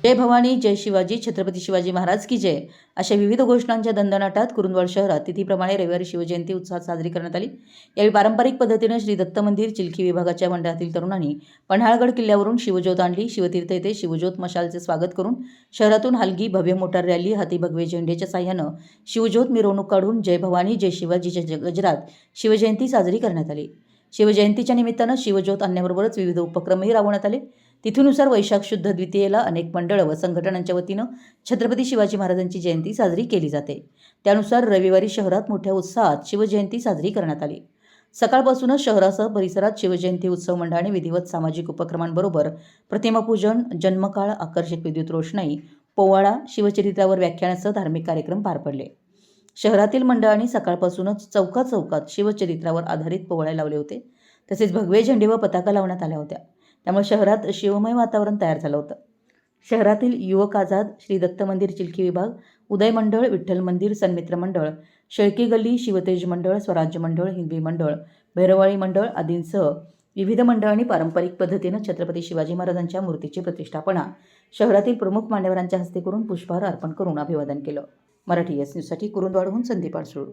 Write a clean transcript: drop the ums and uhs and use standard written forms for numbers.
जय भवानी, जय शिवाजी, छत्रपती शिवाजी महाराज की जय अशा विविध घोषणांच्या दणदणाटात कुरुंदवाड शहरात तिथीप्रमाणे रविवारी शिवजयंती उत्साहात साजरी करण्यात आली। यावेळी पारंपरिक पद्धतीने श्री दत्त मंदिर चिलखी विभागाच्या मंडळातील तरुणांनी पन्हाळगड किल्ल्यावरून शिवज्योत आणली। शिवतीर्थ येथे शिवज्योत मशालचे स्वागत करून शहरातून हलगी भव्य मोटार रॅली हाती भगवे झेंडेच्या साह्यानं शिवज्योत मिरवणूक काढून जय भवानी जय शिवाजीच्या गजरात शिवजयंती साजरी करण्यात आली। शिवजयंतीच्या निमित्तानं शिवज्योत आणण्याबरोबरच विविध उपक्रमही राबवण्यात आले। तिथीनुसार वैशाख शुद्ध द्वितीयेला अनेक मंडळ व संघटनांच्या वतीनं छत्रपती शिवाजी महाराजांची जयंती साजरी केली जाते। त्यानुसार रविवारी शहरात मोठ्या उत्साहात शिवजयंती साजरी करण्यात आली। सकाळपासूनच शहरासह परिसरात शिवजयंती उत्सव मंडळाने विधिवत सामाजिक उपक्रमांबरोबर प्रतिमापूजन, जन्मकाळ, आकर्षक विद्युत रोषणाई, पोवाडा, शिवचरित्रावर व्याख्यानासह धार्मिक कार्यक्रम पार पडले। शहरातील मंडळांनी सकाळपासूनच चौकात शिवचरित्रावर आधारित पोवाडे लावले होते। तसेच भगवे झेंडे व पताका लावण्यात आल्या होत्या। त्यामुळे शहरात शिवमय वातावरण तयार झालं होतं। शहरातील युवक आझाद, श्री दत्त मंदिर चिलखी विभाग, उदय मंडळ, विठ्ठल मंदिर, सन्मित्र मंडळ, शेळकी गल्ली, शिवतेज मंडळ, स्वराज्य मंडळ, हिंदवी मंडळ, भैरवाळी मंडळ आदींसह विविध मंडळांनी पारंपरिक पद्धतीनं छत्रपती शिवाजी महाराजांच्या मूर्तीची प्रतिष्ठापना शहरातील प्रमुख मान्यवरांच्या हस्ते करून पुष्पहार अर्पण करून अभिवादन केलं। मराठी एस न्यूजसाठी कुरुंदवाडहून संदीप आडसूळ।